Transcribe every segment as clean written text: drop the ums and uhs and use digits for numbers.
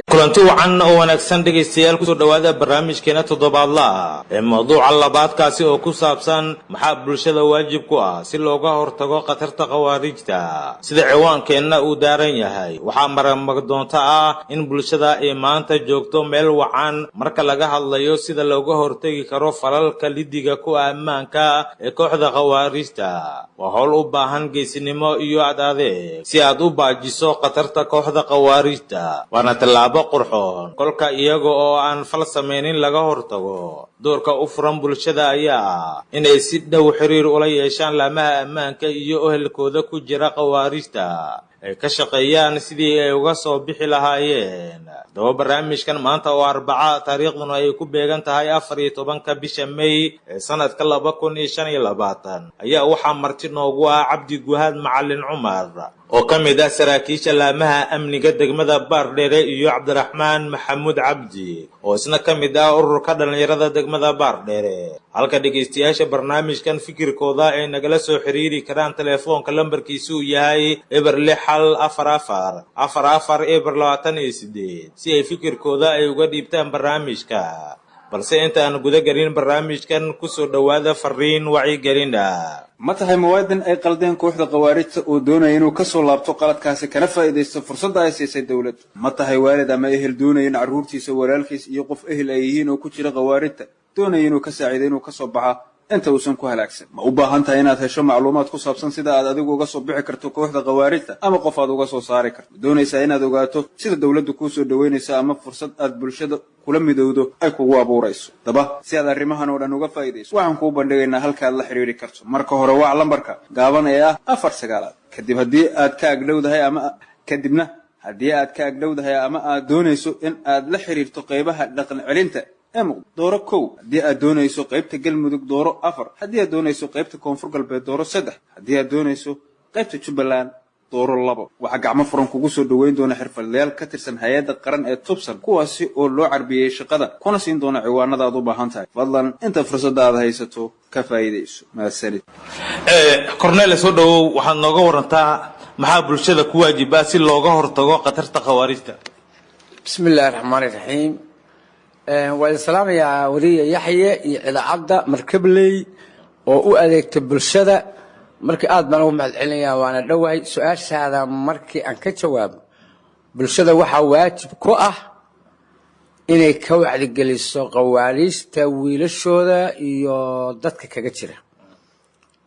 kulanti wacan oo wanaagsan dhageystayaal ku soo dhawaada barnaamijkeena toddobaadlaha ee mawduuca labaadkaasi oo ku saabsan maxaa bulshada waajib ku ah si looga hortago khatarta khawaarijta sida ciwaankeenna uu daaran yahay waxaa marag doonta ah in bulshada ay maanta joogto meel wacan marka laga hadlayo sida looga hortagi karo falalka lidiga ku ammaanka ee kooxda khawaarijta waa hawl u baahan geesinimo iyo adeeg si aad u baajiso khatarta kooxda khawaarijta waana qurxoon kolka iyaga oo aan fal sameynin laga hortago doorka u furan bulshada ayaa inay si dhow xiriir ula yeeshaan laamaha ammaanka iyo ehelkooda ku jira khawaarijta ay ka shaqeeyaan sidii ay uga soo bixi lahaayeen daba barnaamijkan maanta oo Arbaca taariikhduna ay ku beegan tahay 14 bisha May ee sanadka 2025 ayaa waxaa marti noogu ah Cabdi Guhaad Macallin Cumar oo kamid ah saraakiisha laamaha amniga degmada Baardheere iyo Cabdiraxmaan Maxamuud Cabdi oo isna kamid ah ururka dhalinyarada degmada Baardheere halka dhageystayaasha barnaamijkan fikirkooda ay nagala soo xiriiri karaan telefoonka lambarkiisu yahay eber 644 si ay fikirkooda ay uga dhiibtaan barnaamijka balse inta aan guda galin barnaamijkan ku soo dhawaada fariin wacyigelin ma tahay muwaadin ay qaldeen kooxda khawaarijta oo doonaya inuu ka soo laabto qaladkaasi kana faa'iideysto fursadda ay siisay dawladda ma tahay waalid ama ehel doonaya in carruurtiisa walaalkiis iyo qof ehel ay yihiin oo ku jira khawaarijta doonaya inuu ka saaciido inuu ka soo baxa inta uusan ku halaagsan ma u baahan tahay inaad hesho macluumaad ku saabsan sida aad adigu uga soo bixi karto kooxda khawaarijta ama qof aad uga soo saari karto doonaysaa inaad ogaato sida dawladdu kuu soo dhaweynaysa ama fursad aad bulshada kula midowdo ay kugu abuurayso daba si aad arrimahan oo dhan uga faa'iideyso waxaan kuu bandhigaynaa halka aad la xiriiri karto marka hore waa lambarka gaaban ee ah 49 kadib haddii aad ka agdhowdahay ama aad doonayso in aad la xiriirto qaybaha dhaqan celinta dooro 1 haddii aad doonayso qaybta galmudug dooro 4 haddii aad doonayso qaybta koonfur galbeed dooro 3 haddii aad doonayso qaybta jubbaland dooro 2 waxa gacmo furan kugu soo dhaweyn doona xirfadlayaal ka tirsan hay'adda qaran ee tubsan kuwaasi oo loo carbiyay shaqada kuna siin doona ciwaanada aad u baahan tahay fadlan inta fursada aad haysato ka faa'iideyso maasanid Cornel soo dhawow waxaad nooga warantaa maxaa bulshada ku waajiba si looga hortago khatarta khawaarijta bismillaahir rahmaanir rahiim والسلام يا ولي يحيى إلى عبد مركبلي وأديك بالشدة مركي آدم ومع العليا وأنا دوّي سؤال هذا مركي أنك جواب بالشدة وحوات بكوة إني كوعد الجليس قواريس تويل الشودة يضدك كجترة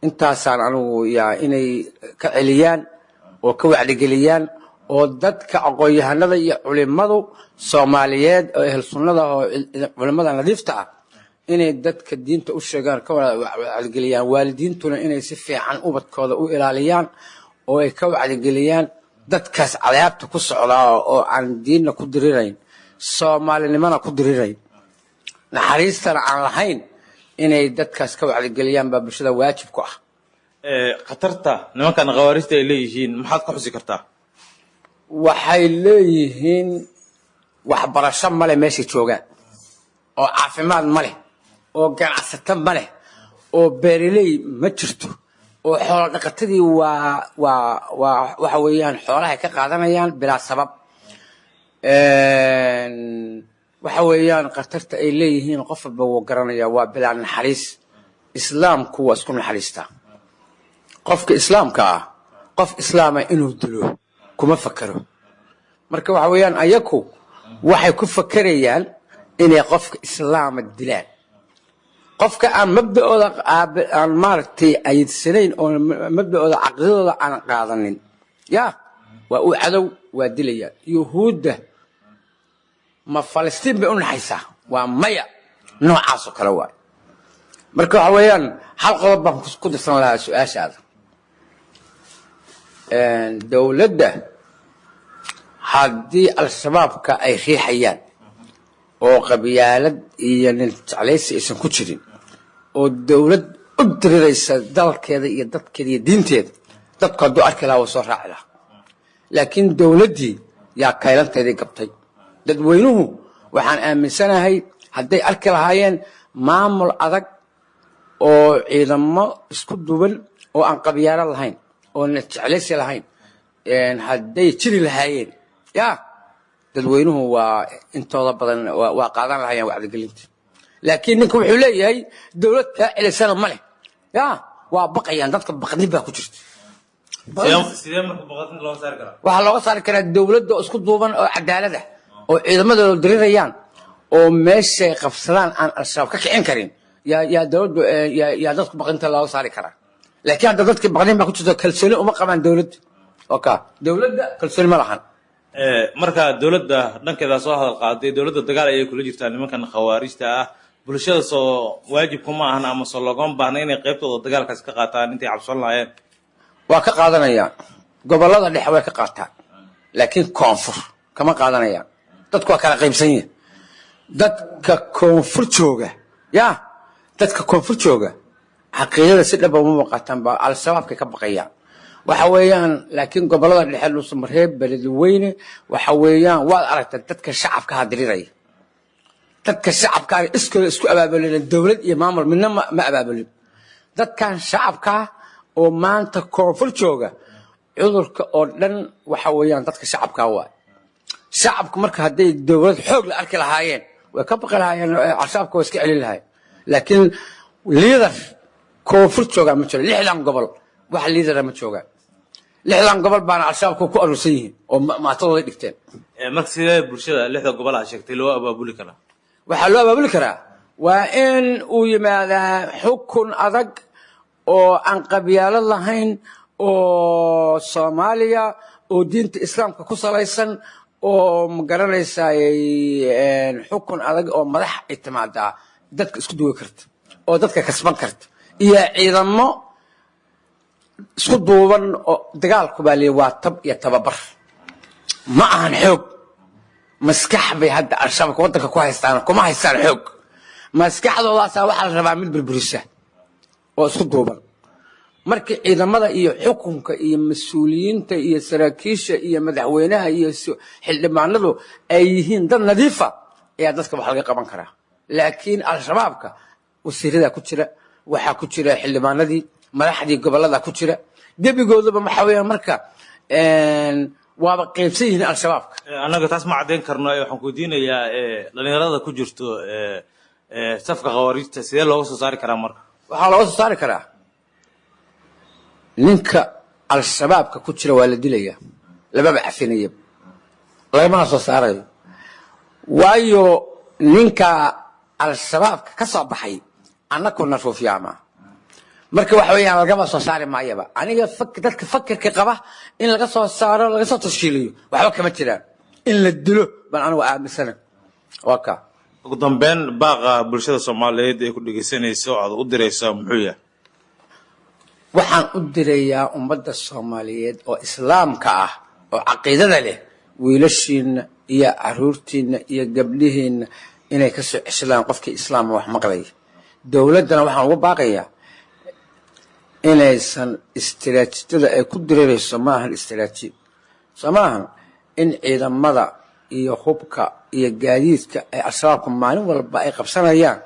أنت صار عنه يا إني كعليان وكوعد الجليان وددك aqoon-yahanada iyo culimadu Soomaaliyeed oo ehl sunnada oo culimada nadiifta ah inay dadka diinta u sheegaan ka wacyigeliyaan waalidiintuna inay si fiican ubadkooda u ilaaliyaan oo ay ka wacyigeliyaan dadkaas cadaabta ku socda oo aan diinna ku dirirayn Soomaalinimana ku dirirayn naxariistana aan lahayn inay dadkaas ka wacyigeliyaan baa bulshada waajib ku ah khatarta nimankan khawaarijta ay leeyihiin maxaad ka xusi kartaa waxay leeyihiin waxbarasho male meesha joogaan oo caafimaad male oo ganacsato male oo beeraley ma jirto oo xoolo dhaqatadii waxa weeyaan xoolaha ka qaadanayaan bilaa sabab waxa weeyaan khatarta ay leeyihiin qof walba wuu garanayaa waa bilaa naxariis islaamku waa isku naxariistaa qofka islaamka ah qof islaama inuu dilo kuma fakaro marka waxa weeyaan ayaku waxay ku fakarayaan inay qofka islaama dilaan qofka aan mabda'ooda aan maartay ayidsanayn oo mabda'ooda aqoonta aan qaadanin ya waa uu cadow waa dilayaan yuhuudda ma Falastiin bay u naxaysaa waa maya noocaas oo kale waa marka waxa weeyaan hal qodob baan ku dirsan lahaa su'aashaada dawladda haddii al-shabaabka ay riixayaan oo qabyaalad iyo nin jeclaysi aysan ku jirin oo dawlad u diriraysa dalkeeda iyo dadkeeda iyo diinteeda dadku hadduu arki lahaa waa soo raaci lahaa laakiin dawladdii yaa kaylanteedii gabtay dadweynuhu waxaan aaminsanahay hadday arki lahaayeen maamul adag oo ciidamo isku duwan oo aan qabyaalad lahayn oo nin jeclaysi lahayn hadday jiri lahaayeen يا dadweynuhu waa intooda badan waa qaadan lahayaan wacdigelinta laakiin ninka wuxuu leeyahay dawlad ka cilisana ma leh ya waa baqayaan dadka baqdin baa ku jirta sidee marka baqdin loo saari karaa waxa looga saari karaa dawladda isku duuban oo cadaalad ah oo ciidamadooda dirirayaan oo meeshay qabsadaan aan al-shabaab ka kicin karin yaa dawladdu yaa dadku baqdinta looga saari karaa laakiin hadda dadkii baqdin baa ku jirta kalsooni uma qabaan dawladda dawladda kalsooni ma lahan marka dawladda dhankeeda soo hadal qaaday dawladda dagaal ayay kula jirtaa nimankan khawaarijta ah bulshada soo waajib kuma ahan ama soo logoon baahna inay qaybtooda dagaalkaas ka qaataan intay cabsan lahaayeen waa ka qaadanayaan gobollada dhexe way ka qaataan laakiin koonfur kama qaadanayaan dadku waa kala qaybsan yihiin dadka koonfur jooga dadka koonfur jooga xaqiiqada si dhab uma muuqataan baa al-shabaabka ka baqayaan waxa weeyaan laakiin gobollada dhexe Dhuusamareeb Beledweyne waxa weeyaan waad aragtaa dadka shacabka hadiriraya dadka shacabka isku abaabulin dawlad iyo maamul midna ma abaabulin dadkan shacabka oo maanta koonfur jooga cudurka oo dhan waxa weeyaan dadka shacabka waa shacabku marka haday dawlad xoog la arki lahaayeen way ka baqi lahaayeen al-shabaabka way iska celin lahaayeen laakiin leader koonfur jooga ma jiro 6 gobol wax leader ma jooga 6 gobol baan al-shabaabku ku arursan yihiin oo maatooda dhigteen marka sidee bulshada 6 gobol sheegtay loo abaabuli karaa waxa loo abaabuli karaa waa in uu yimaado xukun adag oo aan qabyaalad lahayn oo Soomaaliya oo diinta islaamka ku salaysan oo magaranaysaa xukun adag oo madax ay timaada dadka isku duwi karta oo dadka kasban karta iyo ciidamo isku duuban oo dagaalku baa leeyahay waa tab iyo tababar ma ahan xoog maskax bay hadda al-shabaab wadanka ku haystaan kuma haystaan xoog maskaxdoodaas waxa la rabaa mid burburisa oo isku duuban markii ciidamada iyo xukunka iyo mas'uuliyiinta iyo saraakiisha iyo madaxweynaha iyo xildhibaanadu ay yihiin dad nadiif ah ayaa dadka wax laga qaban karaa laakiin al-shabaabka wasiirada ku jira waxa ku jira xildhibaanadii madaxdii gobolada ku jira gabigoodaba waxa weeyaan marka waaba qaybsan yihiin al-shabaabka anaga taas ma cadeyn karno waxaan ku diinayaa dhalinyarada ku jirto safka khawaarijta sidee looga soo saari karaa marka waxa looga soo saari karaa ninka al-shabaabka ku jira waa la dilaya lababa cafinaya lagama soo saarayo waayo ninka al-shabaabka ka soo baxay annagu nafuufiyama marka waxa weeyaan lagama soo saari maayaba aniga dadka fakirka qaba in laga soo saaro laga soo tashiiliyo waxba kama jiraan in la dilo baan anigu aaminsan waka ugu dambeyn baaqa bulshada Soomaaliyeed ee ku dhageysanayso aad u dirayso muxuu yahay waxaan u dirayaa ummadda Soomaaliyeed oo islaamka ah oo aqoonta leh wiilashiina iyo caruurtiina iyo gabdhihiina inay ka soo ceshaan qofkii islaam wax maqlay dawladana waxaan ugu baaqayaa inaysan istiraatiijiyada ay ku dirayso maahan istiraatiiji samahan in ciidamada iyo hubka iyo gaadiidka ay al-shabaabku maalin walba ay qabsanayaan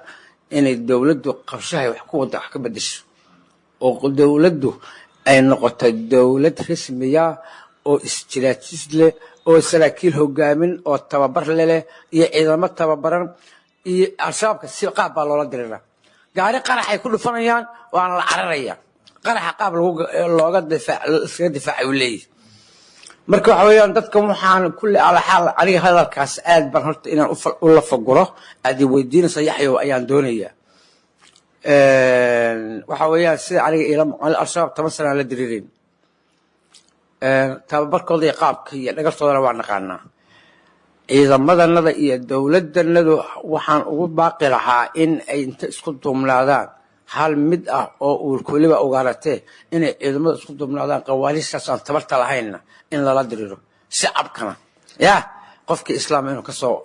inay dawladdu qabshahay wax ku wada ka bedesho oo dawladdu ay noqoto dawlad rasmiya oo istiraatiiji leh oo saraakiil hogaamin oo tababar leh iyo ciidamo tababaran iyo al-shabaabka si qaab baa loola diriraa gaari qarax ay ku dhufanayaan waana la cararayaan qarax qaab looga difaac u leeyahay marka waxa weeyaan dadka waxaan kulli ala xal aniga hadalkaas aad baan horta inaan u la faguro aad weydiinaysa yaxyo ayaan doonayaa waxa weeyaan sida aniga ila al-shabaab 10 sano la diriireen tababarkooda iyo qaabka iyo dhagartoodana waa naqaanaa ciidamadannada iyo dawladannadu waxaan ugu baaqi lahaa in ay inta isku duumnaadaan hal mid ah oo uu kuliba ogaaratee inay ciidamada isku duumnaadaan qawaaniintaas aan tabarta lahayna in lala diriro shacabkana qofkii islaam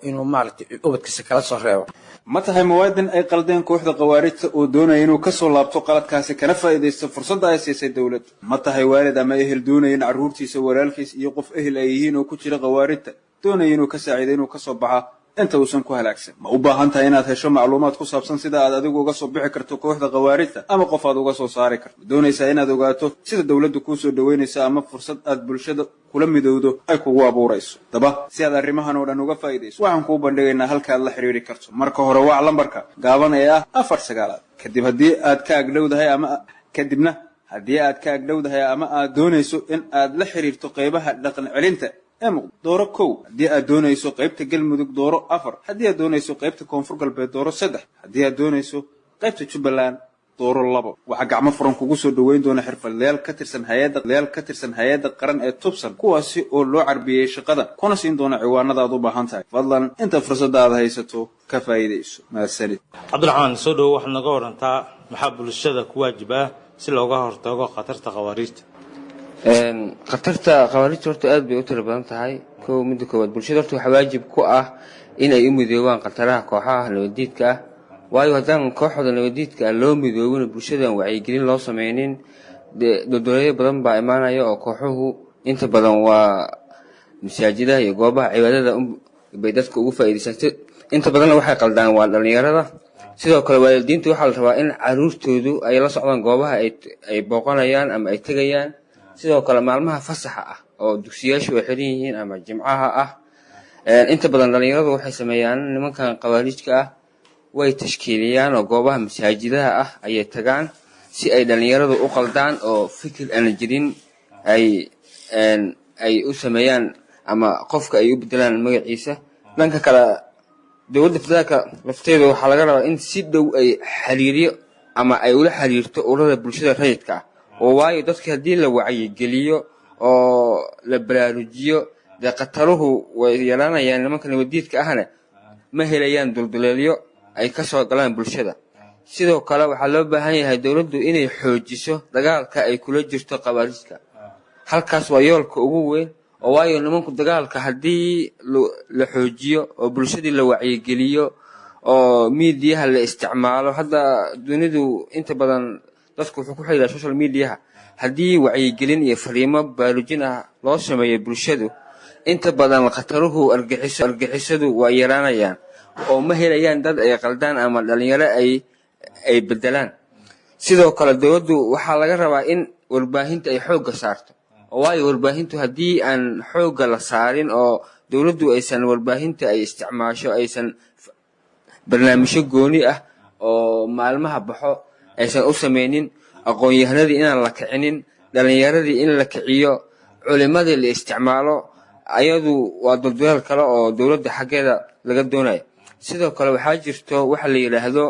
inuu maaragtay ubadkiisa kala soo reebo ma tahay muwaadin ay qaldeen kooxda khawaarijta oo doonaya inuu ka soo laabto qaladkaasi kana faa'iideysto fursadda ay siisay dawladda ma tahay waalid ama ehel doonaya in carruurtiisa walaalkiis iyo qof ehel ay yihiin oo ku jira khawaarijta doonaya inuu ka saaciido inuu ka soo baxa inta uusan ku halaagsan ma u baahan tahay inaad hesho macluumaad ku saabsan sida aad adigu uga soo bixi karto kooxda khawaarijta ama qof aad uga soo saari karto doonaysaa inaad ogaato sida dawladdu kuu soo dhaweynaysa ama fursad aad bulshada kula midowdo ay kugu abuurayso daba si aad arrimahan oo dhan uga faa'iidayso waxaan kuu bandhigaynaa halka aad la xiriiri karto marka hore waa lambarka gaaban ee ah 49 kadib haddii aad ka agdhowdahay ama aad doonayso in aad la xiriirto qaybaha dhaqan celinta dooro 1 haddii aad doonayso qaybta galmudug dooro 4 haddii aad doonayso qaybta koonfur galbeed dooro 3 haddii aad doonayso qaybta Jubbaland dooro 2 waxa gacmo furan kugu soo dhaweyn doona xirfadlayaal ka tirsan hay'adda qaran ee Tubsan kuwaasi oo loo carbiyay shaqada kuna siin doona ciwaanada aad u baahan tahay fadlan inta fursada aad haysato ka faa'iidayso maasanid Cabdiraxmaan soo dhaw wax naga warantaa maxaa bulshada ku waajib ah si looga hortago khatarta khawaarijta khatarta khawaarijta horta aad bay u tiro badan tahay mid koowaad bulshada horta waxa waajib ku ah in ay u midoobaan khataraha kooxaha nabadiidka ah waayo haddaan kooxda nabadiidka loo midoobin bulshadan wacyigelin loo sameeynin dowladyo badan baa imaanaya oo kooxuhu inta badan waa masaajidaha iyo goobaha cibaadada bay dadka ugu faa'iideystaan inta badan waxay qaldaan waa dhalinyarada sidoo kale waalidiintu waxa la rabaa in caruurtoodu ay la socdaan goobaha ay booqanayaan ama ay tagayaan sidoo kale maalmaha fasaxa ah oo dugsiyaashu ay xiran yihiin ama jimcaha ah inta badan dhalinyaradu waxay sameeyaan nimankan khawaarijka ah way tashkiiliyaan oo goobaha masaajidaha ah ayay tagaan si ay dhalinyaradu u qaldaan oo fikir aan jirin ay u sameeyaan ama qofka ay u bedelaan magaciisa dhanka kale dawladda federaalka lafteedu waxaa laga rabaa in si dhow ay xiriiriyo ama ay ula xiriirto ururada bulshada rayidka ah oo waayo dadka haddii la wacyigeliyo oo la baraarujiyo dee khataruhu way yaraanayaan nimanka nabadiidka ahna ma helayaan dulduleelyo ay ka soo galaan bulshada sidoo kale waxaa loo baahan yahay dawladdu inay xoojiso dagaalka ay kula jirto khawaarijka halkaas waa yoolka ugu weyn oo waayo nimanku dagaalka haddii la xoojiyo oo bulshadii la wacyigeliyo oo miidiyaha la isticmaalo hadda dunidu inta badan dadku wuxuu ku xiriiraa social mediaha haddii wacyigelin iyo fariimo baraarujin ah loo sameeyo bulshadu inta badan khataruhu argixisadu waa yaraanayaan oo ma helayaan dad ay qaldaan ama dhalinyaro ay bedelaan sidoo kale dawladdu waxaa laga rabaa in warbaahinta ay xoogga saarto oo waayo warbaahintu haddii aan xoogga la saarin oo dawladdu aysan warbaahinta ay isticmaasho aysan barnaamijyo gooni ah oo maalmaha baxo aysan u samaynin aqoon-yahanadii inaan la kicinin dhalinyaradii in la kiciyo culimadii la isticmaalo ayadu waa dulduleel kale oo dawladda xaggeeda laga doonayo sidoo kale waxaa jirto waxa la yiraahdo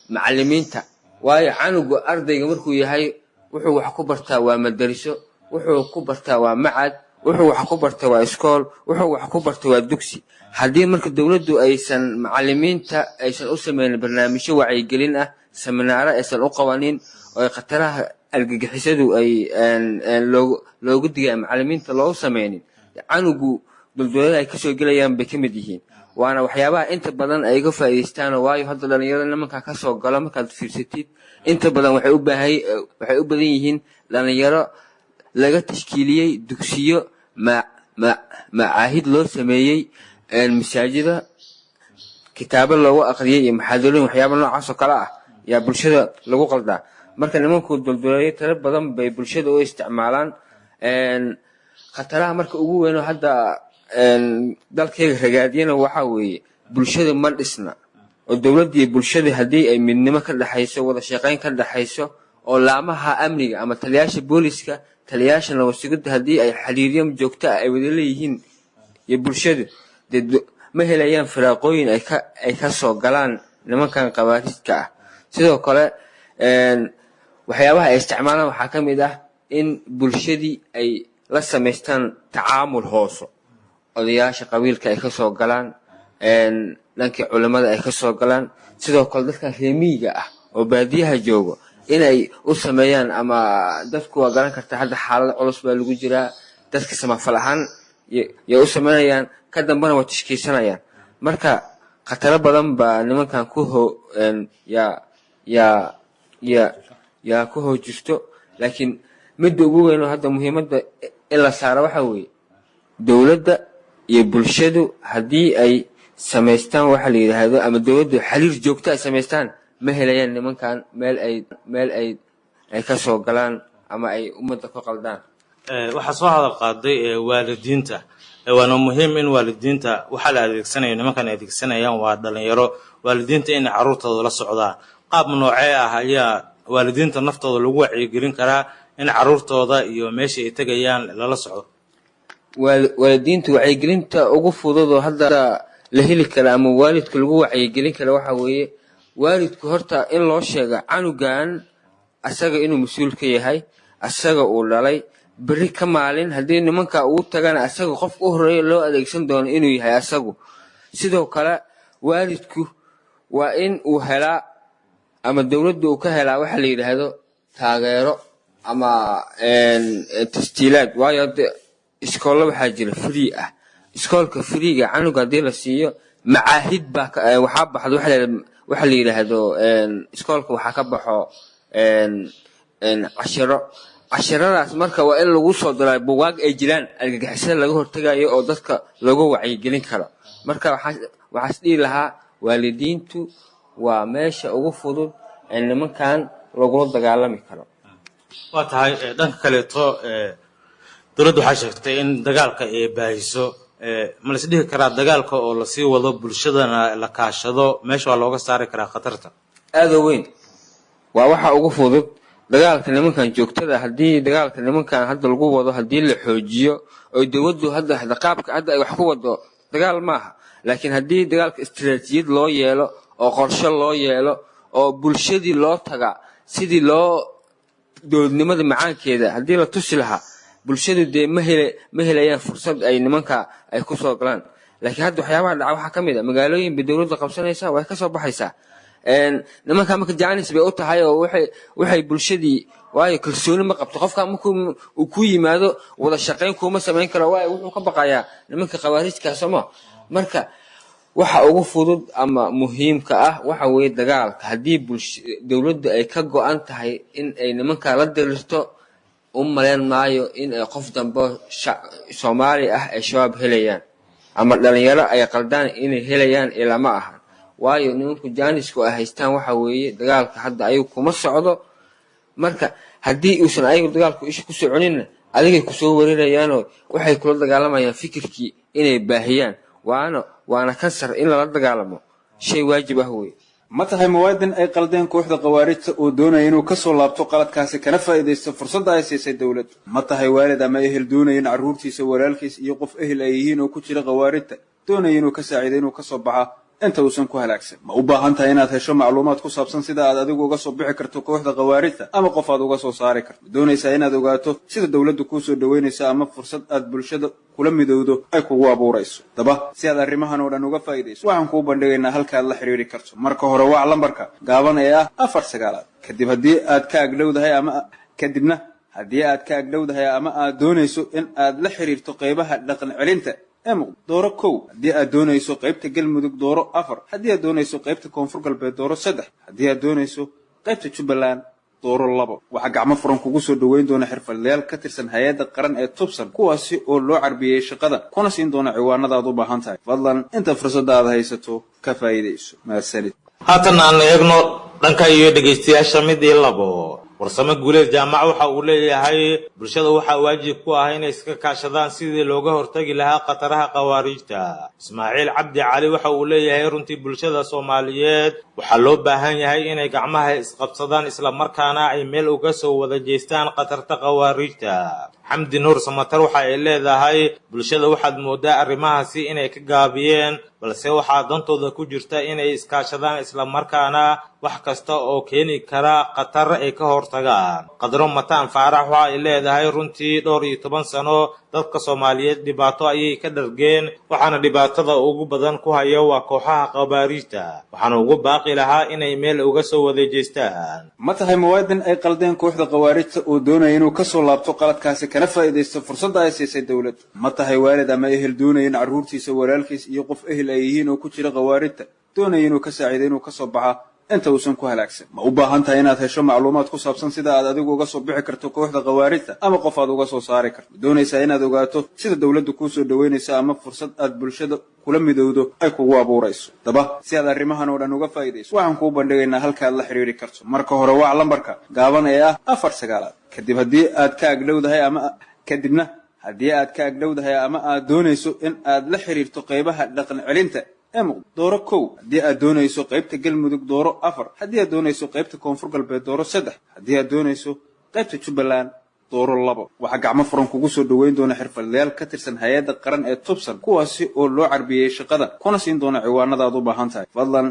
macallimiinta waayo canuga ardayga markuu yahay wuxuu wax ku bartaa waa madariso wuxuu ku bartaa waa macad wuxuu wax ku bartaa waa iskool wuxuu wax ku bartaa waa dugsi haddii marka dawladdu aysan macallimiinta aysan u sameeynin barnaamijyo wacyigelin ah seminaaro aysan u qabanin oo khataraha argagixisadu ay loogu digay macallimiinta loo sameeynin canugu dulduleelada ay kasoo gelayaan bay ka mid yihiin waana waxyaabaha inta badan ay ga faa'iideystaan waayo hadda dhalinyarada nimanka ka soo gala markaad fiirsatid inta badan waxay u badan yihiin dhalinyaro laga tashkiiliyey dugsiyo macaahid loo sameeyey masaajida kitaabo loogu aqriyay iyo maxaadarooyin waxyaaba noocaas oo kale ah yaa bulshada lagu qaldaa marka nimanku dulduleeyo tiro badan bay bulshada u isticmaalaan khataraha marka ugu weyn oo hadda dalkayga ragaadiyana waxaa weeye bulshada ma dhisna oo dawladda iyo bulshada haddii ay midnimo ka dhaxayso wada shaqayn ka dhaxayso oo laamaha amniga ama taliyaasha booliska taliyaasha nabadgelyada haddii ay xiriiryo joogto ah ay wada leeyihiin iyo bulshadu ma helayaan firaaqooyin ay ka soo galaan nimankan khawaarijka ah sidoo kale waxyaabaha ay isticmaalaan waxaa ka mid ah in bulshadii ay la samaystaan tacaamul hooso odayaasha qabiilka ay ka soo galaan dhankii culimada ay ka soo galaan sidoo kale dadka reemiyiga ah oo baadiyaha joogo inay u sameeyaan ama dadku waa garan karta hadda xaalad culus baa lagu jiraa dadka samafal ahaan yay u sameynayaan ka dambana waa tashkiisanayaan marka khataro badan baa nimankan yaa ku hoojirto laakiin midda ugu weyn oo hadda muhiimadda in la saaro waxaa weeye dawladda iyo bulshadu haddii ay samaystaan waxa la yidhaahdo ama dowladdu xiriir joogto ay samaystaan ma helayaan nimankan meel ay ka soo galaan ama ay ummadda ku qaldaan. waxaa soo hadal qaaday waalidiinta waana muhiim in waalidiinta waxa la adeegsanayo nimankan adeegsanayaan waa dhalinyaro waalidiinta in carruurtooda la socdaan qaab noocee ah ayaa waalidiinta naftooda lagu wacyigelin karaa in carruurtooda iyo meesha ay tagayaan lala socdo. waalidiintu wacyigelinta ugu fudud oo hadda la heli kara ama waalidka lagu wacyigelin kara waxa weeye waalidku horta in loo sheega canugan asaga inuu mas-uul ka yahay asaga uu dhalay beri ka maalin haddii nimanka uu tagana asaga qofka u horeeya loo adeegsan doono inuu yahay asagu. sidoo kale waalidku waa in uu helaa ama dowladda uu ka helaa waxa la yidhaahdo taageero ama tasjiilaad waayo iskoollo waxaa jira free ah iskoolka freega canuga haddii la siiyo macaahid baa waxaa baxdo waxa la yidhaahdo iskoolka waxaa ka baxo cashiradaas marka waa in lagu soo daraa buugaag ay jiraan argagixisada laga hortagayo oo dadka looga wacyigelin karo. marka waxaas dhihi lahaa waalidiintu waa meesha ugu fudud ee nimankan lagula dagaalami karo. waa tahay dhanka kaleeto dowladdu waxay sheegtay in dagaalka ay baahiso ma la isdhihi karaa dagaalka oo lasii wado bulshadana la kaashado meesha waa looga saari karaa khatarta aada weyn waa waxa ugu fudud dagaalka nimankan joogtada haddii dagaalka nimankan hadda lagu wado haddii la xoojiyo oo dowladdu hadda qaabka hadda ay wax ku wado dagaal maaha laakiin haddii dagaalka istiraatiijiyad loo yeelo oo qorshe loo yeelo oo bulshadii loo taga sidii loo dowladnimada macaankeeda haddii la tusi lahaa bulshadu dee ma helayaan fursad ay nimanka ay ku soo galaan. laakiin hadda waxyaabaha dhaca waxaa ka mid a magaalooyin bay dowladda qabsanaysaa way ka soo baxaysaa nimanka marka jaanis bay u tahay oo waxay bulshadii waayo kalsooni ma qabto qofka markuu uu ku yimaado wada shaqayn kuma samayn karo waayo wuxuu ka baqayaa nimanka khawaarijka Soomaa. marka waxa ugu fudud ama muhiimka ah waxa weeye dagaalka haddii dowladdu ay ka go'an tahay in ay nimanka la dirirto umaleyn maayo in ay qof dambe Soomaali ah ay shabaab helayaan ama dhalinyaro ay qaldaan inay helayaan ilaa ma aha waayo nimanku jaanisku ay haystaan waxa weeye dagaalka hadda ayagu kuma socdo. marka haddii uusan ayagu dagaalku isha ku soconin adigay ku soo wareerayaanoo waxay kula dagaalamayaan fikirkii inay baahiyaan waana kansar in lala dagaalamo shay waajib ah weeye. ma tahay muwaadin ay qaldeen kooxda khawaarijta oo doonaya inuu ka soo laabto qaladkaasi kana faa'iidaysto fursadda ay siisay dowladdu ma tahay waalid ama ehel doonaya in carruurtiisa walaalkiis iyo qof ehel ay yihiin oo ku jira khawaarijta doonaya inuu ka saaciido inuu ka soo baxa inta uusan ku halaagsan ma u baahan tahay inaad hesho macluumaad ku saabsan sida aad adigu uga soo bixi karto kooxda khawaarijta ama qof aad uga soo saari karto doonaysaa inaad ogaato sida dowladdu kuu soo dhaweynaysa ama fursad aad bulshada kula midowdo ay kugu abuurayso daba si aad arrimahan oo dhan uga faa'iidayso waxaan kuu bandhigaynaa halka aad la xiriiri karto marka hore waa lambarka gaaban ee ah 4 kadib haddii aad ka agdhowdahay ama aad doonayso in aad la xiriirto qaybaha dhaqan celinta dooro 1 haddii aad doonayso qaybta galmudug dooro 4 haddii aad doonayso qaybta koonfur galbeed dooro 3 haddii aad doonayso qaybta jubbaland dooro 2 waxaa gacmo furan kugu soo dhaweyn doona xirfadlayaal ka tirsan hay'adda qaran ee tubsan kuwaasi oo loo carbiyey shaqada kuna siin doona ciwaanada aad u baahan tahay fadlan inta fursadda aad haysato ka faa'iidayso mahadsanid. haatan aan eegno dhanka iyo dhegeystayaasha mid iyo labo warsame guuleed jaamac waxa uu leeyahay bulshada waxa waajib ku ah inay iska kaashadaan sidii looga hortagi lahaa qataraha khawaarijta. Ismaaciil Cabdi Cali waxa uu leeyahay runtii bulshada Soomaaliyeed waxa loo baahan yahay inay gacmaha isqabsadaan isla markaana ay meel uga soo wada jeestaan qatarta khawaarijta. Xamdi Nuur Samatar waxa ay leedahay bulshada waxaad moodaa arrimahaasi inay ka gaabiyeen balse waxaa dantooda ku jirta inay iskaashadaan isla markaana wax kasta oo keeni kara qatar ay ka hortagaan. Qadro Mataan Faarax waxa ay leedahay runtii 12 sano dadka Soomaaliyeed dhibaato ayay ka dhargeen waxaana dhibaatada ugu badan ku haya waa kooxaha khawaarijta waxaana ugu baaqi lahaa inay meel uga soo wada jeestaan. ma tahay muwaadin ay qaldeen kooxda khawaarijta oo doonaya inuu ka soo laabto qaladkaasi kana faa'iidaysto fursadda ay siisay dowladdu ma tahay waalid ama ehel doonaya in carruurtiisa walaalkiis iyo qof ehel ay yihiin oo ku jira khawaarijta doonaya inuu ka saaciido inuu ka soo baxa inta uusan ku halaagsan ma u baahan tahay inaad hesho macluumaad ku saabsan sida aad adigu uga soo bixi karto kooxda khawaarijta ama qof aad uga soo saari karto doonaysaa inaad ogaato sida dawladdu kuu soo dhaweynaysa ama fursad aad bulshada kula midowdo ay kugu abuurayso daba si aad arrimahan oo dhan uga faa'iidayso waxaan kuu bandhigaynaa halka aad la xiriiri karto marka hore waa lambarka gaaban ee ah 49 kadib haddii aad ka agdhowdahay ama aad doonayso in aad la xiriirto qaybaha dhaqan celinta dooro 1 haddii aad doonayso qaybta galmudug dooro 4 haddii aad doonayso qaybta koonfur galbeed dooro 3 haddii aad doonayso qaybta jubbaland dooro 2 waxa gacmo furan kugu soo dhaweyn doona xirfadlayaal ka tirsan hay'adda qaran ee tubsan kuwaasi oo loo carbiyay shaqada kuna siin doona ciwaanada aad u baahan tahay fadlan